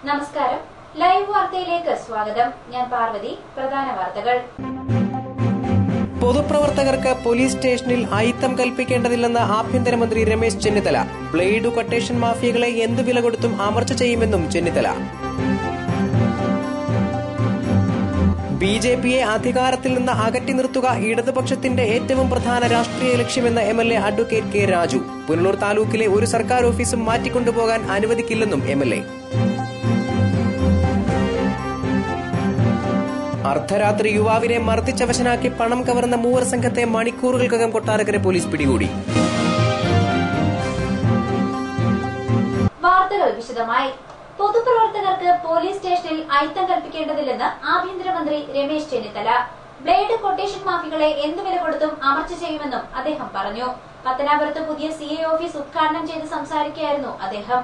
നമസ്കാരം. ലൈവ് വാർത്തയിലേക്ക് സ്വാഗതം. ഞാൻ പാർവതി. പ്രധാന വാർത്തകൾ. പൊതുപ്രവർത്തകർക്ക് പോലീസ് സ്റ്റേഷനിൽ അയിത്തം കൽപ്പിക്കേണ്ടതില്ലെന്ന് ആഭ്യന്തരമന്ത്രി രമേശ് ചെന്നിത്തല. ബ്ലേഡ് കൊട്ടേഷൻ മാഫിയകളെ എന്തു വില കൊടുത്തും അമർച്ച ചെയ്യുമെന്നും ചെന്നിത്തല. ബിജെപിയെ അധികാരത്തിൽ നിന്ന് അകറ്റി നിർത്തുക ഇടതുപക്ഷത്തിന്റെ ഏറ്റവും പ്രധാന രാഷ്ട്രീയ ലക്ഷ്യമെന്ന് MLA advocate K Raju. Punalur താലൂക്കിലെ ഒരു സർക്കാർ ഓഫീസും മാറ്റിക്കൊണ്ടുപോകാൻ അനുവദിക്കില്ലെന്നും എംഎൽഎ. അർദ്ധരാത്രി യുവാവിനെ മർദ്ദിച്ചവശനാക്കി പണം കവർന്ന മൂവർ സംഘത്തെ മണിക്കൂറുകൾക്കകം കൊട്ടാരക്കര പോലീസ് പിടികൂടി. വാർത്തകൾ വിശദമായി. പൊതുപ്രവർത്തകർക്ക് പോലീസ് സ്റ്റേഷനിൽ അയിത്തം കൽപ്പിക്കേണ്ടതില്ലെന്ന് ആഭ്യന്തരമന്ത്രി രമേശ് ചെന്നിത്തല. ബ്ലേഡ് കൊട്ടേഷൻ മാഫികളെ എന്തു വില കൊടുത്തും അമർച്ച ചെയ്യുമെന്നും അദ്ദേഹം പറഞ്ഞു. പത്തനാപുരത്ത് പുതിയ സിഐ ഓഫീസ് ഉദ്ഘാടനം ചെയ്ത് സംസാരിക്കുകയായിരുന്നു അദ്ദേഹം.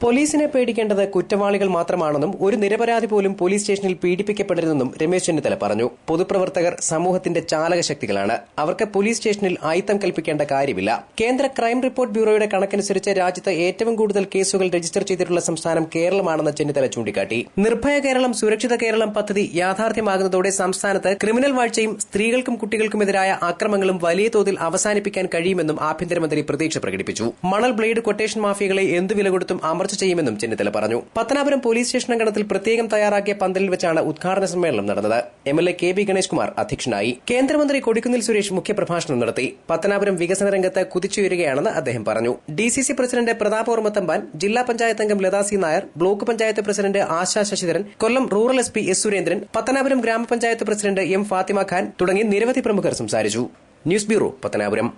പോലീസിനെ പേടിക്കേണ്ടത് കുറ്റവാളികൾ മാത്രമാണെന്നും ഒരു നിരപരാധി പോലും പോലീസ് സ്റ്റേഷനിൽ പീഡിപ്പിക്കപ്പെടരുതെന്നും രമേശ് ചെന്നിത്തല പറഞ്ഞു. പൊതുപ്രവർത്തകർ സമൂഹത്തിന്റെ ചാലകശക്തികളാണ്. അവർക്ക് പോലീസ് സ്റ്റേഷനിൽ അയിത്തം കൽപ്പിക്കേണ്ട കാര്യമില്ല. കേന്ദ്ര ക്രൈം റിപ്പോർട്ട് ബ്യൂറോയുടെ കണക്കനുസരിച്ച് രാജ്യത്ത് ഏറ്റവും കൂടുതൽ കേസുകൾ രജിസ്റ്റർ ചെയ്തിട്ടുള്ള സംസ്ഥാനം കേരളമാണെന്ന് ചെന്നിത്തല ചൂണ്ടിക്കാട്ടി. നിർഭയ കേരളം സുരക്ഷിത കേരളം പദ്ധതി യാഥാർത്ഥ്യമാകുന്നതോടെ സംസ്ഥാനത്ത് ക്രിമിനൽ വാഴ്ചയും സ്ത്രീകൾക്കും കുട്ടികൾക്കുമെതിരായ അക്രമങ്ങളും വലിയ തോതിൽ അവസാനിപ്പിക്കാൻ കഴിയുമെന്നും ആഭ്യന്തരമന്ത്രി പ്രതീക്ഷ പ്രകടിപ്പിച്ചു. മണൽ ബ്ലേഡ് കൊട്ടേഷൻ മാഫിയകളെ എന്തു വില കൊടുത്തും അമർച്ച ചെയ്യുമെന്നും ചെന്നിത്തല പറഞ്ഞു. പത്തനാപുരം പോലീസ് സ്റ്റേഷൻ അങ്കണത്തിൽ പ്രത്യേകം തയ്യാറാക്കിയ പന്തലിൽ വെച്ചാണ് ഉദ്ഘാടന സമ്മേളനം നടന്നത്. MLA K B Ganesh Kumar അധ്യക്ഷനായി. കേന്ദ്രമന്ത്രി കൊടിക്കുന്നിൽ സുരേഷ് മുഖ്യപ്രഭാഷണം നടത്തി. പത്തനാപുരം വികസന രംഗത്ത് കുതിച്ചുയരുകയാണെന്ന് അദ്ദേഹം പറഞ്ഞു. ഡിസിസി പ്രസിഡന്റ് പ്രതാപ് ഓർമ്മത്തമ്പാൻ, ജില്ലാ പഞ്ചായത്ത് അംഗം Latha C Nair, block panchayat president Asha Sasidharan, Kollam rural S P S Surendran, Pathanapuram ഗ്രാമപഞ്ചായത്ത് പ്രസിഡന്റ് എം ഫാത്തിമ ഖാൻ തുടങ്ങി നിരവധി പ്രമുഖർ സംസാരിച്ചു. News bureau, Pathanapuram.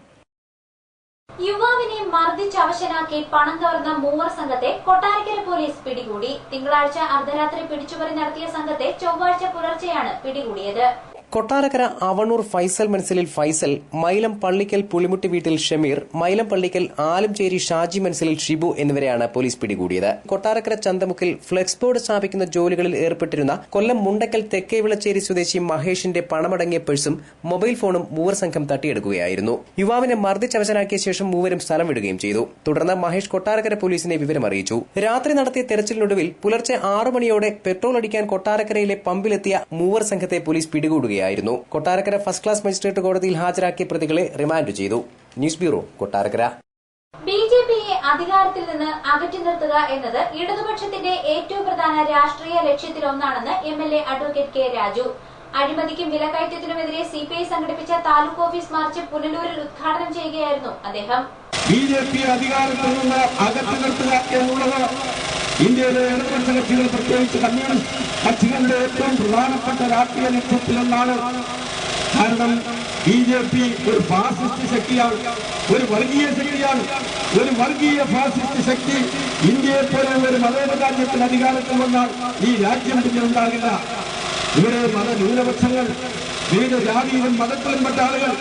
യുവാവിനെ മർദ്ദിച്ചവശനാക്കി പണം കവർന്ന മൂവർ സംഘത്തെ കൊട്ടാരക്കര പോലീസ് പിടികൂടി. തിങ്കളാഴ്ച അർദ്ധരാത്രി പിടിച്ചുപറി നടത്തിയ സംഘത്തെ ചൊവ്വാഴ്ച പുലർച്ചെയാണ് പിടികൂടിയത്. കൊട്ടാരക്കര അവണൂർ ഫൈസൽ മനസ്സിലിൽ ഫൈസൽ, മൈലം പള്ളിക്കൽ പുളിമുട്ടി വീട്ടിൽ ഷമീർ, മൈലം പള്ളിക്കൽ ആലുംചേരി ഷാജി മനസ്സിലിൽ ഷിബു എന്നിവരെയാണ് പോലീസ് പിടികൂടിയത്. കൊട്ടാരക്കര ചന്തമുക്കിൽ ഫ്ലെക്സ് ബോർഡ് സ്ഥാപിക്കുന്ന ജോലികളിൽ ഏർപ്പെട്ടിരുന്ന കൊല്ലം മുണ്ടക്കൽ തെക്കേവിളച്ചേരി സ്വദേശി മഹേഷിന്റെ പണമടങ്ങിയ പേഴ്സും മൊബൈൽ ഫോണും മൂവർ സംഘം തട്ടിയെടുക്കുകയായിരുന്നു. യുവാവിനെ മർദ്ദിച്ചവശനാക്കിയ ശേഷം മൂവരും സ്ഥലം വിടുകയും ചെയ്തു. തുടർന്ന് മഹേഷ് കൊട്ടാരക്കര പോലീസിനെ വിവരം അറിയിച്ചു. രാത്രി നടത്തിയ തെരച്ചിലിനൊടുവിൽ പുലർച്ചെ 6 മണിയോടെ പെട്രോൾ അടിക്കാൻ കൊട്ടാരക്കരയിലെ പമ്പിലെത്തിയ മൂവർ സംഘത്തെ പോലീസ് പിടികൂടുകയായിരുന്നു. കൊട്ടാരക്കര ഫസ്റ്റ് ക്ലാസ് മജിസ്ട്രേറ്റ് കോടതിയിൽ ഹാജരാക്കിയ പ്രതികളെ റിമാൻഡ് ചെയ്തു. News bureau, Kottarakkara. ബിജെപിയെ അധികാരത്തിൽ നിന്ന് അകറ്റി നിർത്തുക എന്നത് ഇടതുപക്ഷത്തിന്റെ ഏറ്റവും പ്രധാന രാഷ്ട്രീയ ലക്ഷ്യത്തിലൊന്നാണെന്ന് എംഎൽഎ അഡ്വക്കേറ്റ് കെ രാജു. അഴിമതിക്കും വിലക്കയറ്റത്തിനുമെതിരെ സിപിഐ സംഘടിപ്പിച്ച താലൂക്ക് ഓഫീസ് മാർച്ച് പുനലൂരിൽ ഉദ്ഘാടനം ചെയ്യുകയായിരുന്നു അദ്ദേഹം. ബിജെപിയെ അധികാരത്തിൽ നിന്ന് അകറ്റി നിർത്തുക എന്നുള്ളത് ഇന്ത്യയിലെ ഇടതുപക്ഷ കക്ഷികൾ, പ്രത്യേകിച്ച് കമ്മ്യൂണിസ്റ്റ് കക്ഷികളുടെ ഏറ്റവും പ്രധാനപ്പെട്ട രാഷ്ട്രീയ ലക്ഷ്യത്തിലൊന്നാണ്. കാരണം ബിജെപി ഒരു ഫാസിസ്റ്റ് ശക്തിയാണ്, ഒരു വർഗീയ ശക്തിയാണ്. ഒരു വർഗീയ ഫാസിസ്റ്റ് ശക്തി ഇന്ത്യയെ പോലെ ഒരു മതേതര രാജ്യത്തിൽ അധികാരത്തിൽ വന്നാൽ ഈ രാജ്യം പിന്നെ ഉണ്ടാകില്ല. ഇവിടെ മതന്യൂനപക്ഷങ്ങൾ, വിവിധ ജാതിയിലും മതത്തിലും പെട്ട ആളുകൾ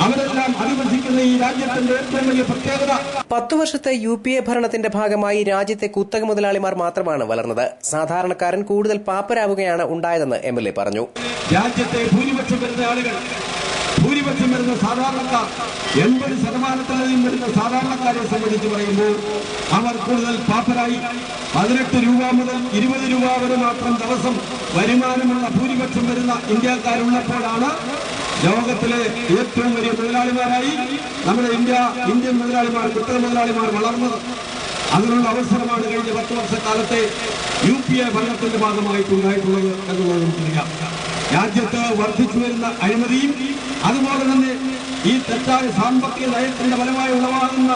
അവരെല്ലാം അധിവസിക്കുന്ന ഈ രാജ്യത്തിന്റെ ഏറ്റവും വലിയ പ്രത്യേകത 10 വർഷത്തെ UPA ഭരണത്തിന്റെ ഭാഗമായി രാജ്യത്തെ കുത്തക മുതലാളിമാർ മാത്രമാണ് വളർന്നത്. സാധാരണക്കാരൻ കൂടുതൽ പാപ്പരാവുകയാണ് ഉണ്ടായതെന്ന് എംഎൽഎ പറഞ്ഞു. രാജ്യത്തെ ഭൂരിപക്ഷം വരുന്ന ആളുകൾ, ഭൂരിപക്ഷം വരുന്ന സാധാരണക്കാർ, 80% വരുന്ന സാധാരണക്കാരെ സംബന്ധിച്ച് പറയുമ്പോൾ അവർ കൂടുതൽ പാപ്പരായി. 18 രൂപ മുതൽ 20 രൂപ വരെ മാത്രം ദിവസം വരുമാനമുള്ള ഭൂരിപക്ഷം വരുന്ന ഇന്ത്യക്കാരുള്ളപ്പോഴാണ് ലോകത്തിലെ ഏറ്റവും വലിയ മുതലാളിമാരായി നമ്മുടെ ഇന്ത്യൻ മുതലാളിമാർ, കുത്തക മുതലാളിമാർ വളർന്നത്. അതിനുള്ള അവസരമാണ് കഴിഞ്ഞ 10 വർഷക്കാലത്തെ UPA ഭരണത്തിന്റെ ഭാഗമായിട്ടുണ്ടായിട്ടുള്ളത് എന്നുള്ളത് നമുക്കറിയാം. രാജ്യത്ത് വർദ്ധിച്ചു വരുന്ന അഴിമതിയും അതുപോലെ തന്നെ ഈ തെറ്റായ സാമ്പത്തിക നയത്തിന്റെ ഫലമായി ഉളവാകുന്ന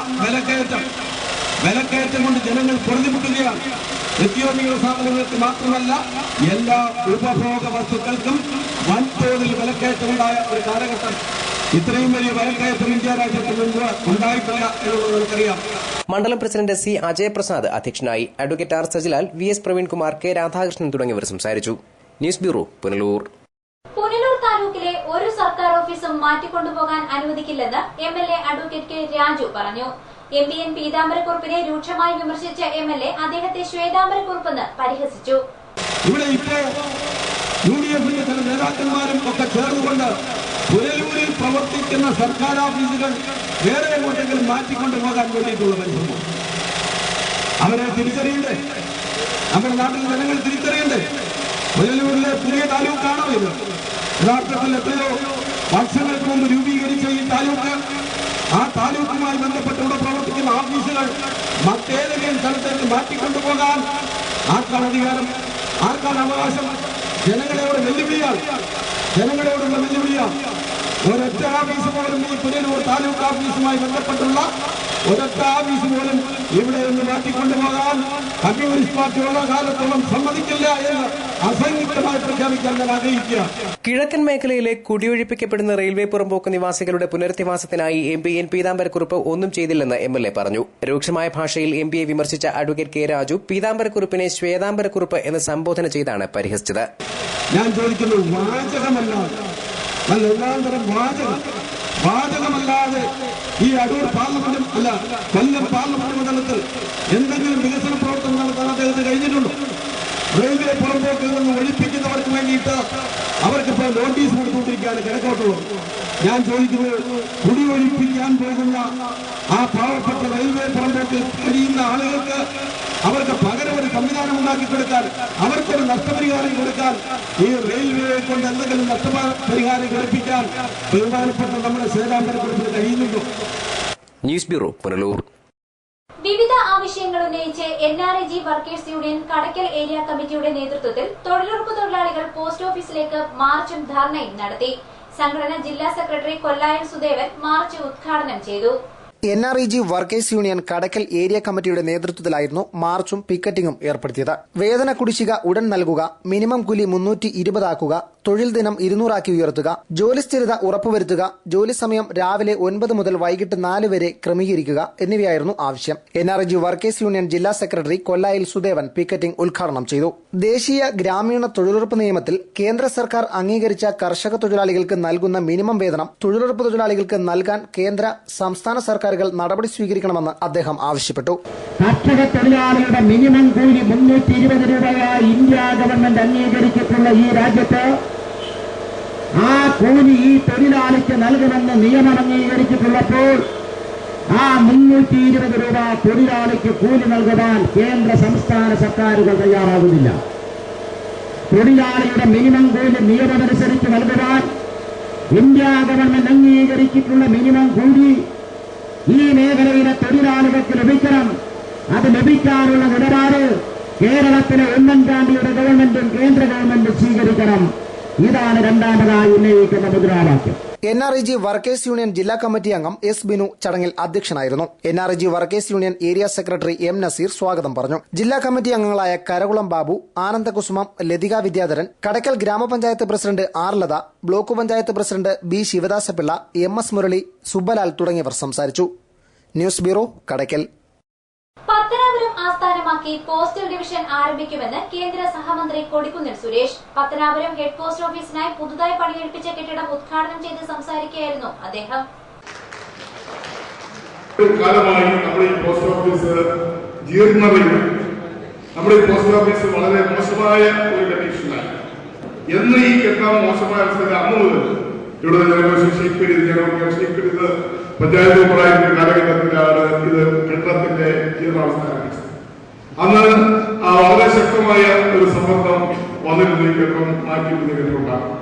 വിലക്കയറ്റം കൊണ്ട് ജനങ്ങൾ പൊറുതിമുട്ടുകയാണ്. നിത്യോപയോഗ സാധനങ്ങൾക്ക് മാത്രമല്ല, എല്ലാ ഉപഭോഗ വസ്തുക്കൾക്കും വൻതോതിൽ വിലക്കയറ്റമുണ്ടായ ഒരു കാലഘട്ടം. ഇത്രയും വലിയ വിലക്കയറ്റം ഇന്ത്യ രാജ്യത്ത് മുമ്പ് ഉണ്ടായിട്ടില്ല എന്നുള്ളത് നമുക്കറിയാം. മണ്ഡലം പ്രസിഡന്റ് സി അജയപ്രസാദ് അധ്യക്ഷനായി. Advocate R Sajilal, VS Praveenkumar, K Radhakrishnan തുടങ്ങിയവർ സംസാരിച്ചു. News bureau, Punalur. പുനലൂർ താലൂക്കിലെ ഒരു സർക്കാർ ഓഫീസും മാറ്റിക്കൊണ്ടുപോകാൻ അനുവദിക്കില്ലെന്ന് എംഎൽഎ അഡ്വക്കേറ്റ് കെ രാജു പറഞ്ഞു. MPN പീതാംബരക്കുറുപ്പിനെ രൂക്ഷമായി വിമർശിച്ച എംഎൽഎ അദ്ദേഹത്തെ ശ്വേതാംബരക്കുറുപ്പെന്ന് പരിഹസിച്ചു. ഇവിടെ ഇപ്പോൾ UDF ചില നേതാക്കന്മാരും ഒക്കെ ചേർന്നുകൊണ്ട് പുനലൂരിൽ പ്രവർത്തിക്കുന്ന സർക്കാർ ഓഫീസുകൾ വേറെ എങ്ങോട്ടെങ്കിലും മാറ്റിക്കൊണ്ടു പോകാൻ വേണ്ടിയിട്ടുള്ള പരിശ്രമം. അവരെ തിരിച്ചറിയണ്ടേ? നമ്മുടെ നാട്ടിൽ ജനങ്ങൾ തിരിച്ചറിയണ്ടേ? പുനലൂരിലെ പുതിയ താലൂക്കാണോ ഇത്? യഥാർത്ഥത്തിൽ എത്രയോ വർഷങ്ങൾക്ക് മുമ്പ് രൂപീകരിച്ച ഈ താലൂക്ക്, ആ താലൂക്കുമായി ബന്ധപ്പെട്ട് ഇവിടെ പ്രവർത്തിക്കുന്ന ഓഫീസുകൾ മറ്റേതെങ്കിലും സ്ഥലത്തേക്ക് മാറ്റിക്കൊണ്ടുപോകാൻ ആർക്കാണ് അധികാരം? ആർക്കാണ് അവകാശം? ജനങ്ങളോട് വെല്ലുവിളിയാണ്, ജനങ്ങളോടുള്ള വെല്ലുവിളിയാണ്. ഒരൊറ്റ ഓഫീസ് പോലും ഈ പുനലൂർ താലൂക്ക് ഓഫീസുമായി ബന്ധപ്പെട്ടുള്ള ഒരൊറ്റ ഓഫീസ് പോലും ഇവിടെ നിന്ന് മാറ്റിക്കൊണ്ടുപോകാൻ കമ്മ്യൂണിസ്റ്റ് പാർട്ടി ഉള്ള കാലത്തോളം സമ്മതിക്കില്ല എന്ന് അസംയുക്തമായി പ്രഖ്യാപിക്കാൻ ഞാൻ ആഗ്രഹിക്കുക. കിഴക്കൻ മേഖലയിലെ കുടിയൊഴിപ്പിക്കപ്പെടുന്ന റെയിൽവേ പുറമ്പോക്ക് നിവാസികളുടെ പുനരധിവാസത്തിനായി എംപി എൻ പീതാംബരക്കുറുപ്പ് ഒന്നും ചെയ്തില്ലെന്ന് എംഎൽഎ പറഞ്ഞു. രൂക്ഷമായ ഭാഷയിൽ എംപിയെ വിമർശിച്ച അഡ്വക്കേറ്റ് കെ രാജു പീതാംബരക്കുറുപ്പിനെ ശ്വേതാംബരക്കുറുപ്പ് എന്ന് സംബോധന ചെയ്താണ് പരിഹസിച്ചത്. ഞാൻ ചോദിക്കുന്നു, വാചകമല്ലാതെ ഈ അടൂർ പാർലമെന്റും അല്ല കൊല്ലം പാർലമെന്റ് മണ്ഡലത്തിൽ എന്തെങ്കിലും വികസന പ്രവർത്തനം നടത്താൻ അദ്ദേഹത്തിന് കഴിഞ്ഞിട്ടുണ്ടോ? റെയിൽവേ പുറമ്പോക്കിൽ നിന്ന് ഒഴിപ്പിക്കുന്നവർക്ക് വേണ്ടിയിട്ട് അവർക്കിപ്പോൾ നോട്ടീസ് കൊടുത്തുകൊണ്ടിരിക്കുകയാണ് കിഴക്കോട്ടുള്ളത്. ഞാൻ ചോദിക്കുന്നത്, കുടിയൊഴിപ്പിക്കാൻ പോകുന്ന ആ പാവപ്പെട്ട റെയിൽവേ പുറമ്പോക്കിൽ കഴിയുന്ന ആളുകൾക്ക് അവർക്ക് പകരം ഒരു സംവിധാനം ഉണ്ടാക്കി കൊടുക്കാൻ, അവർക്കൊരു നഷ്ടപരിഹാരം കൊടുക്കാൻ, ഈ റെയിൽവേയെ കൊണ്ട് എന്തെങ്കിലും നഷ്ടപരിഹാരം ഘടിപ്പിക്കാൻ ബഹുമാനപ്പെട്ട നമ്മുടെ ശ്വേതാംബരക്കുറിപ്പിന് കഴിയുന്നുണ്ടോ? News bureau, Punalur. വിവിധ ആവശ്യങ്ങൾ ഉന്നയിച്ച് NRIG workers union Kadakkal area കമ്മിറ്റിയുടെ നേതൃത്വത്തിൽ തൊഴിലുറപ്പ് തൊഴിലാളികൾ പോസ്റ്റ് ഓഫീസിലേക്ക് മാർച്ചും ധർണയും നടത്തി. സംഘടന ജില്ലാ സെക്രട്ടറി കൊല്ലായൻ സുദേവൻ മാർച്ച് ഉദ്ഘാടനം ചെയ്തു. NRIG workers union Kadakkal area കമ്മിറ്റിയുടെ നേതൃത്വത്തിലായിരുന്നു മാർച്ചും പിക്കറ്റിംഗും ഏർപ്പെടുത്തിയത്. വേതന കുടിശ്ശിക ഉടൻ നൽകുക, മിനിമം കൂലി 320 ആക്കുക, തൊഴിൽ ദിനം 200 ആക്കി ഉയർത്തുക, ജോലി സ്ഥിരത ഉറപ്പുവരുത്തുക, ജോലി സമയം രാവിലെ 9 മുതൽ വൈകിട്ട് 4 വരെ ക്രമീകരിക്കുക എന്നിവയായിരുന്നു ആവശ്യം. NRIG വർക്കേഴ്സ് യൂണിയൻ ജില്ലാ സെക്രട്ടറി കൊല്ലായിൽ സുദേവൻ പിക്കറ്റിംഗ് ഉദ്ഘാടനം ചെയ്തു. ദേശീയ ഗ്രാമീണ തൊഴിലുറപ്പ് നിയമത്തിൽ കേന്ദ്ര സർക്കാർ അംഗീകരിച്ച കർഷക തൊഴിലാളികൾക്ക് നൽകുന്ന മിനിമം വേതനം തൊഴിലുറപ്പ് തൊഴിലാളികൾക്ക് നൽകാൻ കേന്ദ്ര സംസ്ഥാന സർക്കാരുകൾ നടപടി സ്വീകരിക്കണമെന്ന് അദ്ദേഹം ആവശ്യപ്പെട്ടു. കർഷക തൊഴിലാളികളുടെ മിനിമം കൂലി 320 രൂപയായി ഇന്ത്യ ഗവൺമെന്റ് അംഗീകരിച്ചിട്ടുള്ള ഈ രാജ്യത്ത് ആ കൂലി ഈ തൊഴിലാളിക്ക് നൽകുമെന്ന് നിയമം അംഗീകരിച്ചിട്ടുള്ളപ്പോൾ ആ 320 രൂപ തൊഴിലാളിക്ക് കൂലി നൽകുവാൻ കേന്ദ്ര സംസ്ഥാന സർക്കാരുകൾ തയ്യാറാകുന്നില്ല. തൊഴിലാളിയുടെ മിനിമം കൂലി നിയമമനുസരിച്ച് നൽകുവാൻ ഇന്ത്യ ഗവൺമെന്റ് അംഗീകരിച്ചിട്ടുള്ള മിനിമം കൂലി ഈ മേഖലയിലെ തൊഴിലാളികൾക്ക് ലഭിക്കണം. അത് ലഭിക്കാനുള്ള നിലപാട് കേരളത്തിലെ ഉമ്മൻചാണ്ടിയുടെ ഗവൺമെന്റും കേന്ദ്ര ഗവൺമെന്റും സ്വീകരിക്കണം. ഇതാണ് രണ്ടാമതായി ഉന്നയിക്കുന്ന മുദ്രാവാക്യം. NRIG വർക്കേഴ്സ് യൂണിയൻ ജില്ലാ കമ്മിറ്റി അംഗം എസ് ബിനു ചടങ്ങിൽ അധ്യക്ഷനായിരുന്നു. NRIG workers union area secretary M Naseer സ്വാഗതം പറഞ്ഞു. ജില്ലാ കമ്മിറ്റി അംഗങ്ങളായ കരകുളം ബാബു, ആനന്ദകുസുമം, ലതിക വിദ്യാധരൻ, കടയ്ക്കൽ ഗ്രാമപഞ്ചായത്ത് president R Latha, block panchayat president B Sivadasa Pillai, MS Murali, Subbalal തുടങ്ങിയവർ സംസാരിച്ചു. News bureau, Kadakkal. പത്തനാപുരം ആസ്ഥാനമാക്കി പോസ്റ്റൽ ഡിവിഷൻ ആരംഭിക്കുമെന്ന് കേന്ദ്ര സഹമന്ത്രി കൊടിക്കുന്നിൽ സുരേഷ്. പത്തനാപുരം ഹെഡ് പോസ്റ്റ് ഓഫീസിനായി പുതുതായി പണികഴിപ്പിച്ച കെട്ടിടം ഉദ്ഘാടനം ചെയ്ത് സംസാരിക്കുകയായിരുന്നു അദ്ദേഹം. കാലമായി നമ്മുടെ ഈ പോസ്റ്റ് ഓഫീസ് ജീർണതയിൽ, നമ്മുടെ ഈ പോസ്റ്റ് ഓഫീസ് വളരെ മോശമായ ഒരു കണ്ടീഷനായി. എന്ന് ഈ കെട്ടിടം മോശമായ അവസ്ഥയിൽ അന്ന് മുതൽ ഇവിടെ ഷെയ്ക്ക് പഞ്ചായത്ത് മെമ്പറായിരുന്ന കാലഘട്ടത്തിലാണ് ഇത് കെട്ടിടത്തിന്റെ ജീർണാവസ്ഥ ആരംഭിച്ചത്. അന്ന് വളരെ ശക്തമായ ഒരു സമ്മർദ്ദം വന്നിരുന്ന ഈ കെട്ടിടം മാറ്റിയിട്ടുണ്ടാകും.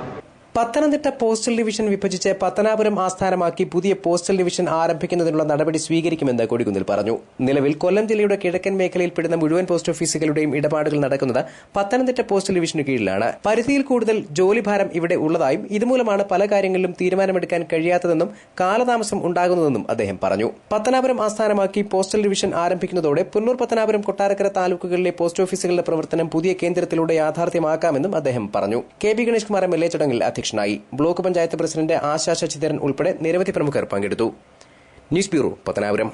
പത്തനംതിട്ട പോസ്റ്റൽ ഡിവിഷൻ വിഭജിച്ച് പത്തനാപുരം ആസ്ഥാനമാക്കി പുതിയ പോസ്റ്റൽ ഡിവിഷൻ ആരംഭിക്കുന്നതിനുള്ള നടപടി സ്വീകരിക്കുമെന്ന് കൊടിക്കുന്നിൽ പറഞ്ഞു. നിലവിൽ കൊല്ലം ജില്ലയുടെ കിഴക്കൻ മേഖലയിൽപ്പെടുന്ന മുഴുവൻ പോസ്റ്റ് ഓഫീസുകളുടെയും ഇടപാടുകൾ നടക്കുന്നത് പത്തനംതിട്ട പോസ്റ്റൽ ഡിവിഷന് കീഴിലാണ്. പരിധിയിൽ കൂടുതൽ ജോലിഭാരം ഇവിടെ ഉള്ളതായും ഇതുമൂലമാണ് പല കാര്യങ്ങളിലും തീരുമാനമെടുക്കാൻ കഴിയാത്തതെന്നും കാലതാമസം ഉണ്ടാകുന്നതെന്നും അദ്ദേഹം പറഞ്ഞു. പത്തനാപുരം ആസ്ഥാനമാക്കി പോസ്റ്റൽ ഡിവിഷൻ ആരംഭിക്കുന്നതോടെ പുന്നൂർ, പത്തനാപുരം, കൊട്ടാരക്കര താലൂക്കുകളിലെ പോസ്റ്റ് ഓഫീസുകളുടെ പ്രവർത്തനം പുതിയ കേന്ദ്രത്തിലൂടെ യാഥാർത്ഥ്യമാക്കാമെന്നും അദ്ദേഹം പറഞ്ഞു. KB ഗണേഷ് കുമാർ MLA ചടങ്ങിൽ അധ്യക്ഷനായി. ബ്ലോക്ക് പഞ്ചായത്ത് പ്രസിഡന്റ് ആശാ ശശിധരൻ ഉൾപ്പെടെ നിരവധി പ്രമുഖർ പങ്കെടുത്തു. News bureau, Pathanapuram.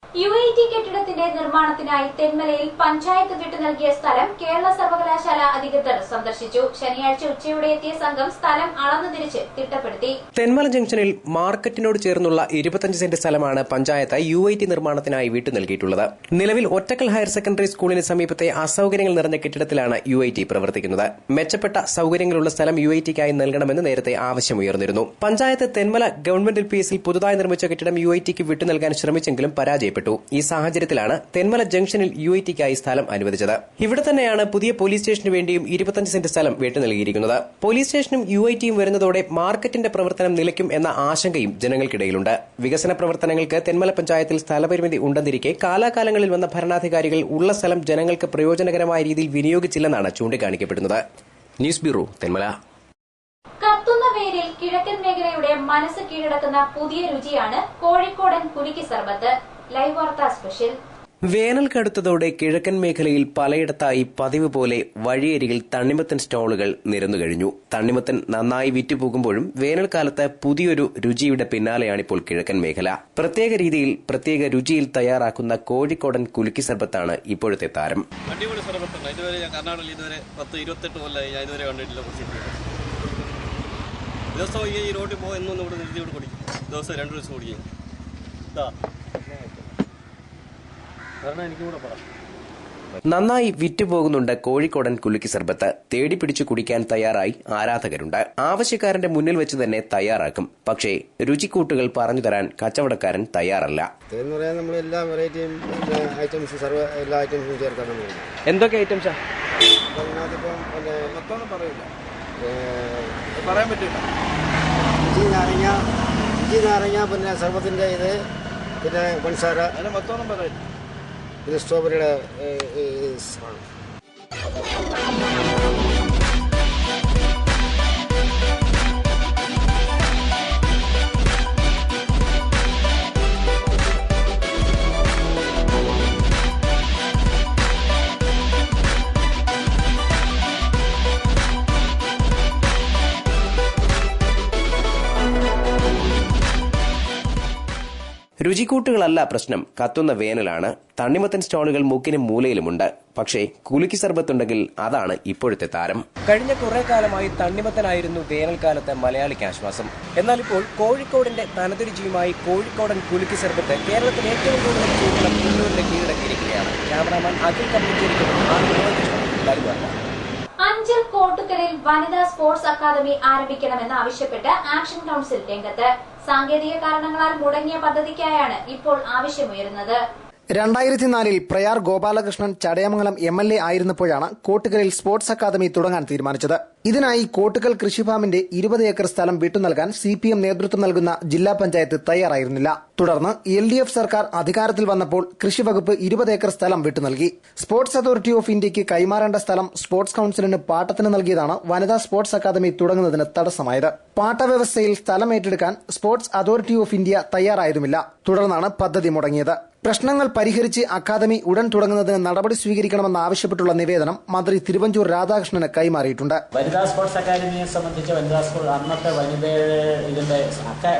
UIT കെട്ടിടത്തിന്റെ നിർമ്മാണത്തിനായി തെന്മലയിൽ പഞ്ചായത്ത് വിട്ടു നൽകിയ സ്ഥലം കേരള സർവകലാശാല അധികൃതർ സന്ദർശിച്ചു. ശനിയാഴ്ച ഉച്ചയോടെ എത്തിയ സംഘം സ്ഥലം അളന്നു തിരിച്ച് തിട്ടപ്പെടുത്തി. തെന്മല ജംഗ്ഷനിൽ മാർക്കറ്റിനോട് ചേർന്നുള്ള 25 സെന്റ് സ്ഥലമാണ് പഞ്ചായത്ത് UIT നിർമ്മാണത്തിനായി വിട്ടു നൽകിയിട്ടുള്ളത്. നിലവിൽ ഒറ്റക്കൽ ഹയർ സെക്കൻഡറി സ്കൂളിന് സമീപത്തെ അസൌകര്യങ്ങൾ നിറഞ്ഞ കെട്ടിടത്തിലാണ് UIT പ്രവർത്തിക്കുന്നത്. മെച്ചപ്പെട്ട സൌകര്യങ്ങളുള്ള സ്ഥലം UITക്കായി നൽകണമെന്ന് നേരത്തെ ആവശ്യമുയർന്നിരുന്നു. പഞ്ചായത്ത് തെന്മല ഗവൺമെന്റ് LPSൽ പുതുതായി നിർമ്മിച്ച കെട്ടിടം UITക്ക് വിട്ടു നൽകാൻ ശ്രമിച്ചെങ്കിലും പരാജയപ്പെട്ടു. ഈ സാഹചര്യത്തിലാണ് തെന്മല ജംഗ്ഷനിൽ UITക്കായി സ്ഥലം അനുവദിച്ചത്. ഇവിടെ തന്നെയാണ് പുതിയ പോലീസ് സ്റ്റേഷന് വേണ്ടിയും 25 സെന്റ് സ്ഥലം വിട്ടു നൽകിയിരിക്കുന്നത്. പോലീസ് സ്റ്റേഷനും UITയും വരുന്നതോടെ മാർക്കറ്റിന്റെ പ്രവർത്തനം നിലയ്ക്കും എന്ന ആശങ്കയും ജനങ്ങൾക്കിടയിലുണ്ട്. വികസന പ്രവർത്തനങ്ങൾക്ക് തെന്മല പഞ്ചായത്തിൽ സ്ഥലപരിമിതി ഉണ്ടെന്നിരിക്കെ കാലാകാലങ്ങളിൽ വന്ന ഭരണാധികാരികൾ ഉള്ള സ്ഥലം ജനങ്ങൾക്ക് പ്രയോജനകരമായ രീതിയിൽ വിനിയോഗിച്ചില്ലെന്നാണ് ചൂണ്ടിക്കാണിക്കപ്പെടുന്നത്. News bureau, Thenmala. കത്തുന്ന വേരിൽ കിഴക്കൻ മേഖലയുടെ മനസ്സ് കീഴടക്കുന്ന പുതിയ രുചിയാണ് കോഴിക്കോടൻ കുലുക്കി സർബത്ത്. ലൈവ് വാർത്താ സ്പെഷ്യൽ. വേനൽ കടുത്തതോടെ കിഴക്കൻ മേഖലയിൽ പലയിടത്തായി പതിവ് പോലെ വഴിയരികിൽ തണ്ണിമത്തൻ സ്റ്റോളുകൾ നിരന്നുകഴിഞ്ഞു. തണ്ണിമത്തൻ നന്നായി വിറ്റുപോകുമ്പോഴും വേനൽക്കാലത്ത് പുതിയൊരു രുചിയുടെ പിന്നാലെയാണിപ്പോൾ കിഴക്കൻ മേഖല. പ്രത്യേക രീതിയിൽ പ്രത്യേക രുചിയിൽ തയ്യാറാക്കുന്ന കോഴിക്കോടൻ കുലുക്കി സർബത്താണ് ഇപ്പോഴത്തെ താരം. അടിപൊളി സർബത്താണ്. ഇതുവരെ ഞാൻ കർണാടകയിൽ ഇതുവരെ 10-28 കൊല്ലമായി ഞാൻ ഇതുവരെ കണ്ടിട്ടില്ല. ദിവസവും ഈ റോഡിൽ പോകും എന്നൊന്നും ഇവിടെ നിർത്തി ഇവിടെ കുടിക്കും. ദിവസം 2 ദിവസം കുടിക്കും. നന്നായി വിറ്റുപോകുന്നുണ്ട് കോഴിക്കോടൻ കുലുക്കി സർബത്ത്. തേടി പിടിച്ചു കുടിക്കാൻ തയ്യാറായി ആരാധകരുണ്ട്. ആവശ്യക്കാരന്റെ മുന്നിൽ വെച്ച് തന്നെ തയ്യാറാക്കും. പക്ഷേ രുചിക്കൂട്ടുകൾ പറഞ്ഞു തരാൻ കച്ചവടക്കാരൻ തയ്യാറല്ല. നമ്മൾ എല്ലാ വെറൈറ്റിയും ഐറ്റംസ് എല്ലാ ഐറ്റംസും ചേർക്കാൻ. എന്തൊക്കെ ഐറ്റംസാ? പറയാൻ പറ്റില്ല. ഇഞ്ചി നാരങ്ങ, പിന്നെ സർബത്തിന്റെ ഇത്, പിന്നെ പഞ്ചസാര, പിന്നെ സ്ട്രോബെറിയുടെ സാധനം. രുചിക്കൂട്ടുകളല്ല പ്രശ്നം, കത്തുന്ന വേനലാണ്. തണ്ണിമത്തൻ സ്റ്റോളുകൾ മുക്കിനും മൂലയിലുമുണ്ട്. പക്ഷേ കുലുക്കി സർബത്തുണ്ടെങ്കിൽ അതാണ് ഇപ്പോഴത്തെ താരം. കഴിഞ്ഞ കുറെ കാലമായി തണ്ണിമത്തനായിരുന്നു വേനൽക്കാലത്ത് മലയാളിക്ക് ആശ്വാസം. എന്നാൽ ഇപ്പോൾ കോഴിക്കോടിന്റെ തനത് രുചിയുമായി കോഴിക്കോടൻ കുലുക്കി സർബത്ത് കേരളത്തിൽ ഏറ്റവും കൂടുതൽ ചൂടുള്ള പുല്ലൂരിന്റെ കീഴടക്കിയിരിക്കുകയാണ്. ക്യാമറാമാൻ അഖിൽ കമ്പിച്ചേരിക്കും. അഞ്ചൽ കോട്ടുകലിൽ വനിതാ സ്പോർട്സ് അക്കാദമി ആരംഭിക്കണമെന്ന് ആവശ്യപ്പെട്ട് ആക്ഷൻ കൌൺസിൽ രംഗത്ത്. സാങ്കേതിക കാരണങ്ങളാൽ മുടങ്ങിയ പദ്ധതിക്കായാണ് ഇപ്പോൾ ആവശ്യമുയരുന്നത്. 2004 പ്രയാർ ഗോപാലകൃഷ്ണൻ ചടയമംഗലം MLA ആയിരുന്നപ്പോഴാണ് കോട്ടുകലിൽ സ്പോർട്സ് അക്കാദമി തുടങ്ങാൻ തീരുമാനിച്ചത്. ഇതിനായി കോട്ടുകൽ കൃഷിഫാമിന്റെ 20 ഏക്കർ സ്ഥലം വിട്ടു നൽകാൻ CPM നേതൃത്വം നൽകുന്ന ജില്ലാ പഞ്ചായത്ത് തയ്യാറായിരുന്നില്ല. തുടർന്ന് LDF സർക്കാർ അധികാരത്തിൽ വന്നപ്പോൾ കൃഷിവകുപ്പ് 20 ഏക്കർ സ്ഥലം വിട്ടു നൽകി. സ്പോർട്സ് അതോറിറ്റി ഓഫ് ഇന്ത്യക്ക് കൈമാറേണ്ട സ്ഥലം സ്പോർട്സ് കൌൺസിലിന് പാട്ടത്തിന് നൽകിയതാണ് വനിതാ സ്പോർട്സ് അക്കാദമി തുടങ്ങുന്നതിന് തടസ്സമായത്. പാട്ടവ്യവസ്ഥയിൽ സ്ഥലം ഏറ്റെടുക്കാൻ സ്പോർട്സ് അതോറിറ്റി ഓഫ് ഇന്ത്യ തയ്യാറായതുമില്ല. തുടർന്നാണ് പദ്ധതി മുടങ്ങിയത്. പ്രശ്നങ്ങൾ പരിഹരിച്ച് അക്കാദമി ഉടൻ തുടങ്ങുന്നതിന് നടപടി സ്വീകരിക്കണമെന്ന് ആവശ്യപ്പെട്ടുള്ള നിവേദനം മന്ത്രി തിരുവഞ്ചൂർ രാധാകൃഷ്ണന് കൈമാറിയിട്ടുണ്ട്. വനിതാ സ്പോർട്സ് അക്കാദമിയെ സംബന്ധിച്ച് വനിതാ സ്പോർട്സ് അന്നത്തെ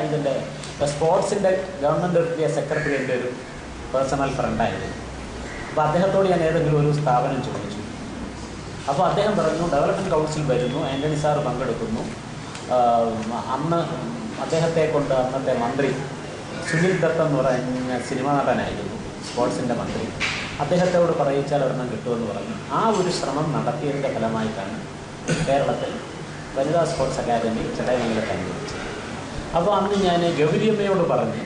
ഇതിന്റെ സ്പോർട്സിന്റെ ഗവൺമെന്റ് സെക്രട്ടറി എൻ്റെ ഒരു പേഴ്സണൽ ഫ്രണ്ടായിരുന്നു. അപ്പോൾ അദ്ദേഹത്തോട് ഞാൻ ഏതെങ്കിലും ഒരു സ്ഥാപനം ചോദിച്ചു. അപ്പോൾ അദ്ദേഹം പറഞ്ഞു ഡെവലപ്മെന്റ് കൗൺസിൽ വരുന്നു, ആന്റണി സാർ പങ്കെടുക്കുന്നു. അന്ന് അദ്ദേഹത്തെ കൊണ്ട് അന്നത്തെ മന്ത്രി സുനിൽ ദത്ത് എന്ന് പറഞ്ഞ സിനിമാ നടനായിരുന്നു സ്പോർട്സിൻ്റെ മന്ത്രി. അദ്ദേഹത്തോട് പറയിച്ചാൽ ഒരെണ്ണം കിട്ടുമെന്ന് പറഞ്ഞു. ആ ഒരു ശ്രമം നടത്തിയതിൻ്റെ ഫലമായിട്ടാണ് കേരളത്തിൽ വനിതാ സ്പോർട്സ് അക്കാദമി ചടയമംഗലത്ത് അനുവദിച്ചത്. അപ്പോൾ അന്ന് ഞാൻ ഗൗരിയമ്മയോട് പറഞ്ഞ്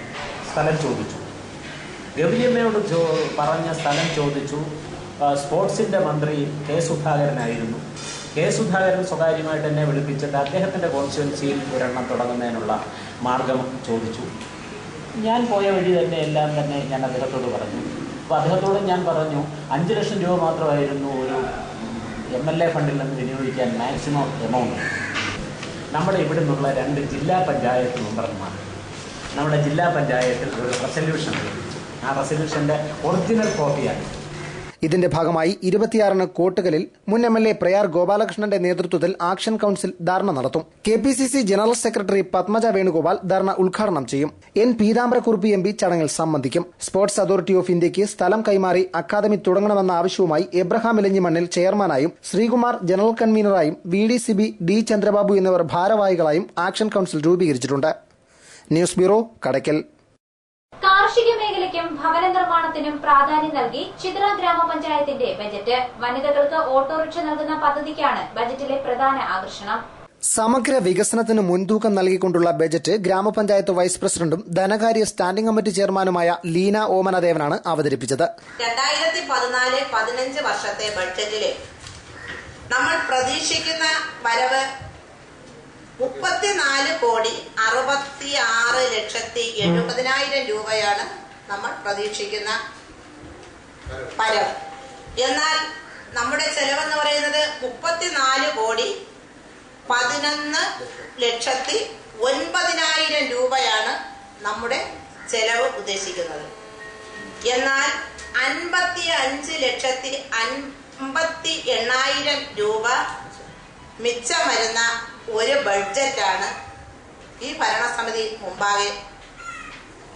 സ്ഥലം ചോദിച്ചു. ഗൗരിയമ്മയോട് പറഞ്ഞ സ്ഥലം ചോദിച്ചു. സ്പോർട്സിൻ്റെ മന്ത്രി കെ സുധാകരനായിരുന്നു. കെ സുധാകരൻ സ്വകാര്യമായിട്ട് എന്നെ വിളിപ്പിച്ചിട്ട് അദ്ദേഹത്തിൻ്റെ കോൺസ്റ്റിറ്റ്യുവൻസിയിൽ ഒരെണ്ണം തുടങ്ങുന്നതിനുള്ള മാർഗം ചോദിച്ചു. ഞാൻ പോയ വഴി തന്നെ എല്ലാം തന്നെ ഞാൻ അദ്ദേഹത്തോട് പറഞ്ഞു. അപ്പോൾ അദ്ദേഹത്തോട് ഞാൻ പറഞ്ഞു 5 ലക്ഷം രൂപ മാത്രമായിരുന്നു ഒരു MLA ഫണ്ടിൽ നിന്ന് വിനിയോഗിക്കാൻ മാക്സിമം എമൗണ്ട്. നമ്മുടെ ഇവിടെ നിന്നുള്ള 2 ജില്ലാ പഞ്ചായത്ത് മെമ്പർമാർ നമ്മുടെ ജില്ലാ പഞ്ചായത്തിൽ ഒരു റെസല്യൂഷൻ ലഭിച്ചു. ആ റെസല്യൂഷൻ്റെ ഒറിജിനൽ കോപ്പിയാണ്. ഇതിന്റെ ഭാഗമായി 26-ന് കോട്ടുകലിൽ മുൻ MLA പ്രയാർ ഗോപാലകൃഷ്ണന്റെ നേതൃത്വത്തിൽ ആക്ഷൻ കൌൺസിൽ ധർണ നടത്തും. KPCC general secretary Padmaja Venugopal dharna ഉദ്ഘാടനം ചെയ്യും. N. പീതാംബരക്കുറുപ്പി MP ചടങ്ങിൽ സംബന്ധിക്കും. സ്പോർട്സ് അതോറിറ്റി ഓഫ് ഇന്ത്യയ്ക്ക് സ്ഥലം കൈമാറി അക്കാദമി തുടങ്ങണമെന്ന ആവശ്യവുമായി എബ്രഹാം ഇലഞ്ഞിമണ്ണിൽ ചെയർമാനായും ശ്രീകുമാർ ജനറൽ കൺവീനറായും VDCB D. ചന്ദ്രബാബു എന്നിവർ ഭാരവാഹികളായും ആക്ഷൻ കൌൺസിൽ രൂപീകരിച്ചിട്ടുണ്ട്. News bureau, Kadakkal. കാർഷിക മേഖലയ്ക്കും ഭവന നിർമ്മാണത്തിനും പ്രാധാന്യം നൽകി ചിത്ര ഗ്രാമപഞ്ചായത്തിന്റെ ബജറ്റ്. വനിതകൾക്ക് ഓട്ടോറിക്ഷ നൽകുന്ന പദ്ധതിക്കാണ് ബജറ്റിലെ പ്രധാന ആകർഷണം. സമഗ്ര വികസനത്തിന് മുൻതൂക്കം നൽകിക്കൊണ്ടുള്ള ബജറ്റ് ഗ്രാമപഞ്ചായത്ത് വൈസ് പ്രസിഡന്റും ധനകാര്യ സ്റ്റാൻഡിംഗ് കമ്മിറ്റി ചെയർമാനുമായ ലീന ഓമനദേവനാണ് അവതരിപ്പിച്ചത്. 2014-15 വർഷത്തെ ബഡ്ജറ്റിൽ നമ്മൾ പ്രതീക്ഷിക്കുന്ന വരവ് 34,66,70,000 രൂപയാണ് നമ്മൾ പ്രതീക്ഷിക്കുന്ന വരവ്. എന്നാൽ നമ്മുടെ ചെലവെന്ന് പറയുന്നത് 34,11,09,000 രൂപയാണ് നമ്മുടെ ചെലവ് ഉദ്ദേശിക്കുന്നത്. എന്നാൽ 55,50,800 രൂപ മിച്ചം വരുന്ന ഒരു ബഡ്ജറ്റാണ് ഈ ഭരണസമിതി മുമ്പാകെ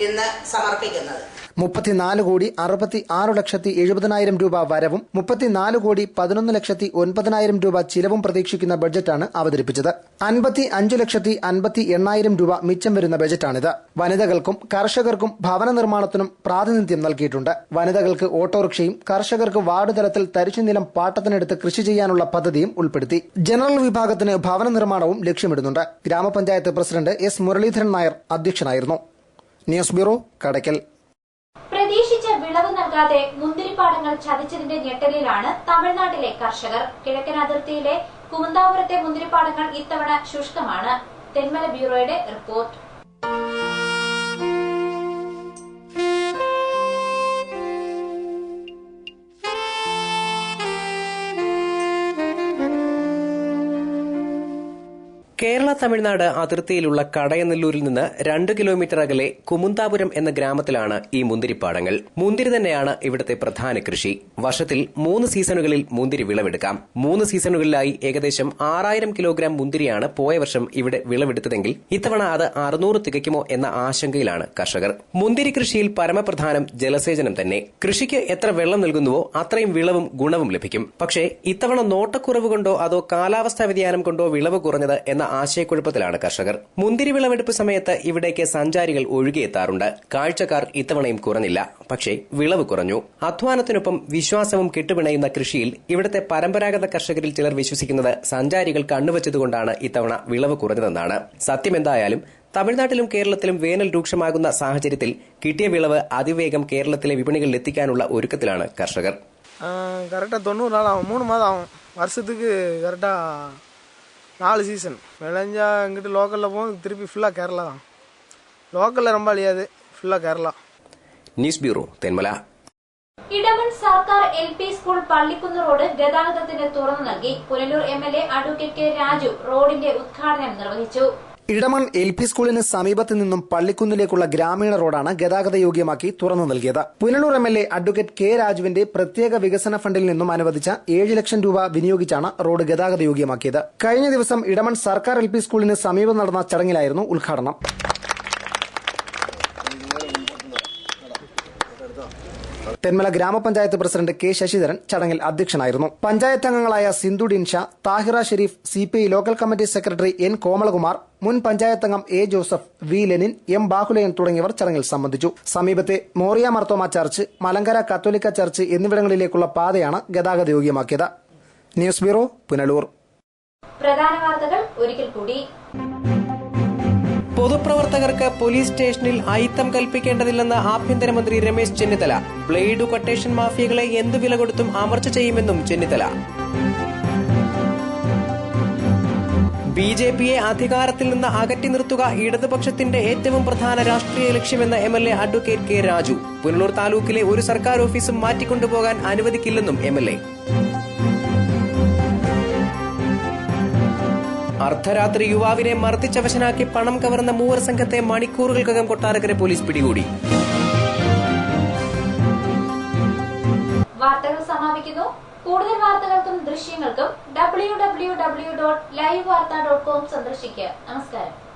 ഇന്ന് സമർപ്പിക്കുന്നത്. 34,66,70,000 രൂപ വരവും 34,11,09,000 രൂപ ചിലവും പ്രതീക്ഷിക്കുന്ന ബഡ്ജറ്റാണ് അവതരിപ്പിച്ചത്. 55,50,800 രൂപ മിച്ചം വരുന്ന ബജറ്റാണിത്. വനിതകൾക്കും കർഷകർക്കും ഭവന നിർമ്മാണത്തിനും പ്രാതിനിധ്യം നൽകിയിട്ടുണ്ട്. വനിതകൾക്ക് ഓട്ടോറിക്ഷയും കർഷകർക്ക് വാർഡ് തലത്തിൽ തരിശുനിലം പാട്ടത്തിനെടുത്ത് കൃഷി ചെയ്യാനുള്ള പദ്ധതിയും ഉൾപ്പെടുത്തി. ജനറൽ വിഭാഗത്തിന് ഭവന നിർമ്മാണവും ലക്ഷ്യമിടുന്നുണ്ട്. ഗ്രാമപഞ്ചായത്ത് പ്രസിഡന്റ് S. മുരളീധരൻ നായർ അധ്യക്ഷനായിരുന്നു. News bureau, Kadakkal. പ്രതീക്ഷിച്ച വിളവ് നൽകാതെ മുന്തിരിപ്പാടങ്ങൾ ചതിച്ചതിന്റെ ഞെട്ടലിലാണ് തമിഴ്നാട്ടിലെ കർഷകർ. കിഴക്കൻ അതിർത്തിയിലെ കുമുന്താപുരത്തെ മുന്തിരിപ്പാടങ്ങൾ ഇത്തവണ ശുഷ്കമാണ്. തെന്മല ബ്യൂറോയുടെ റിപ്പോർട്ട്. കേരള തമിഴ്നാട് അതിർത്തിയിലുള്ള കടയനെല്ലൂരിൽ നിന്ന് 2 കിലോമീറ്റർ അകലെ കുമുന്താപുരം എന്ന ഗ്രാമത്തിലാണ് ഈ മുന്തിരിപ്പാടങ്ങൾ. മുന്തിരി തന്നെയാണ് ഇവിടുത്തെ പ്രധാന കൃഷി. വർഷത്തിൽ 3 സീസണുകളിൽ മുന്തിരി വിളവെടുക്കാം. 3 സീസണുകളിലായി ഏകദേശം 6000 കിലോഗ്രാം മുന്തിരിയാണ് പോയ വർഷം ഇവിടെ വിളവെടുത്തതെങ്കിൽ ഇത്തവണ അത് 600 തികയ്ക്കുമോ എന്ന ആശങ്കയിലാണ് കർഷകർ. മുന്തിരി കൃഷിയിൽ പരമപ്രധാനം ജലസേചനം തന്നെ. കൃഷിക്ക് എത്ര വെള്ളം നൽകുന്നുവോ അത്രയും വിളവും ഗുണവും ലഭിക്കും. പക്ഷേ ഇത്തവണ നോട്ടക്കുറവ് കൊണ്ടോ അതോ കാലാവസ്ഥാ വ്യതിയാനം കൊണ്ടോ വിളവ് കുറഞ്ഞത് എന്ന ആശയക്കുഴപ്പത്തിലാണ് കർഷകർ. മുന്തിരി വിളവെടുപ്പ് സമയത്ത് ഇവിടേക്ക് സഞ്ചാരികൾ ഒഴുകിയെത്താറുണ്ട്. കാഴ്ചക്കാർ ഇത്തവണയും കുറഞ്ഞില്ല. പക്ഷേ വിളവ് കുറഞ്ഞു. അധ്വാനത്തിനൊപ്പം വിശ്വാസവും കെട്ടുപിണയുന്ന കൃഷിയിൽ ഇവിടുത്തെ പരമ്പരാഗത കർഷകരിൽ ചിലർ വിശ്വസിക്കുന്നത് സഞ്ചാരികൾ കണ്ണുവച്ചതുകൊണ്ടാണ് ഇത്തവണ വിളവ് കുറഞ്ഞതെന്നാണ്. സത്യമെന്തായാലും തമിഴ്നാട്ടിലും കേരളത്തിലും വേനൽ രൂക്ഷമാകുന്ന സാഹചര്യത്തിൽ കിട്ടിയ വിളവ് അതിവേഗം കേരളത്തിലെ വിപണികളിൽ എത്തിക്കാനുള്ള ഒരുക്കത്തിലാണ് കർഷകർ. കറക്റ്റാ 90 നാളാവും, 3 മാസം ആവും. വർഷத்துக்கு கரெக்டா 4 சீசன் விளைஞ்சா இங்கிட்டு லோக்கலில் போகும், திருப்பி ஃபுல்லாக கேரளா தான். லோக்கலில் ரொம்ப அழியாது, ஃபுல்லாக கேரளா. News bureau, Thenmala. ഇടമൺ സർക്കാർ LP സ്കൂൾ പള്ളിക്കുന്ന് റോഡ് ഗതാഗതത്തിന് തുറന്നു നൽകി. Punalur MLA advocate K. Raju റോഡിന്റെ ഉദ്ഘാടനം നിർവഹിച്ചു. ഇടമൺ LP സ്കൂളിന് സമീപത്ത് നിന്നും പള്ളിക്കുന്നിലേക്കുള്ള ഗ്രാമീണ റോഡാണ് ഗതാഗത യോഗ്യമാക്കി തുറന്നു നൽകിയത്. Punalur MLA advocate K. രാജുവിന്റെ പ്രത്യേക വികസന ഫണ്ടിൽ നിന്നും അനുവദിച്ച 7 ലക്ഷം രൂപ വിനിയോഗിച്ചാണ് റോഡ് ഗതാഗത യോഗ്യമാക്കിയത്. കഴിഞ്ഞ ദിവസം ഇടമൺ സർക്കാർ LP സ്കൂളിന് സമീപം നടന്ന ചടങ്ങിലായിരുന്നു ഉദ്ഘാടനം. തെന്മല ഗ്രാമപഞ്ചായത്ത് പ്രസിഡന്റ് K. ശശിധരൻ ചടങ്ങിൽ അധ്യക്ഷനായിരുന്നു. പഞ്ചായത്ത് അംഗങ്ങളായ Sindhu Dinsha, Thahira Sherif, CPI local committee secretary N. Komalakumar, മുൻ പഞ്ചായത്ത് അംഗം A. Joseph, V. Lenin, M. Bahuleyan തുടങ്ങിയവർ ചടങ്ങിൽ സംബന്ധിച്ചു. സമീപത്തെ മോറിയ മർത്തോമ ചർച്ച്, മലങ്കര കത്തോലിക്ക ചർച്ച് എന്നിവിടങ്ങളിലേക്കുള്ള പാതയാണ് ഗതാഗത യോഗ്യമാക്കിയത്. News bureau, Punalur. പ്രധാന വാർത്തകൾ ഒരിക്കൽ കൂടി. പൊതുപ്രവർത്തകർക്ക് പോലീസ് സ്റ്റേഷനിൽ അയിത്തം കൽപ്പിക്കേണ്ടതില്ലെന്ന് ആഭ്യന്തരമന്ത്രി രമേശ് ചെന്നിത്തല. ബ്ലേഡ് കൊട്ടേഷൻ മാഫിയകളെ എന്തു വില കൊടുത്തും അമർച്ച ചെയ്യുമെന്നും ചെന്നിത്തല. BJPയെ അധികാരത്തിൽ നിന്ന് അകറ്റി നിർത്തുക ഇടതുപക്ഷത്തിന്റെ ഏറ്റവും പ്രധാന രാഷ്ട്രീയ ലക്ഷ്യമെന്ന് MLA advocate K. Raju. Punalur താലൂക്കിലെ ഒരു സർക്കാർ ഓഫീസും മാറ്റിക്കൊണ്ടുപോകാൻ അനുവദിക്കില്ലെന്നും MLA. അർദ്ധരാത്രി യുവാവിനെ മർദ്ദിച്ചവശനാക്കി പണം കവർന്ന 3 സംഘത്തെ മണിക്കൂറുകൾക്കകം കൊട്ടാരക്കര പോലീസ് പിടികൂടി. വാർത്തകൾ സമാപിക്കുന്നു. കൂടുതൽ വാർത്തകൾക്കും ദൃശ്യങ്ങൾക്കും www.livevarta.com സന്ദർശിക്കുക. നമസ്കാരം.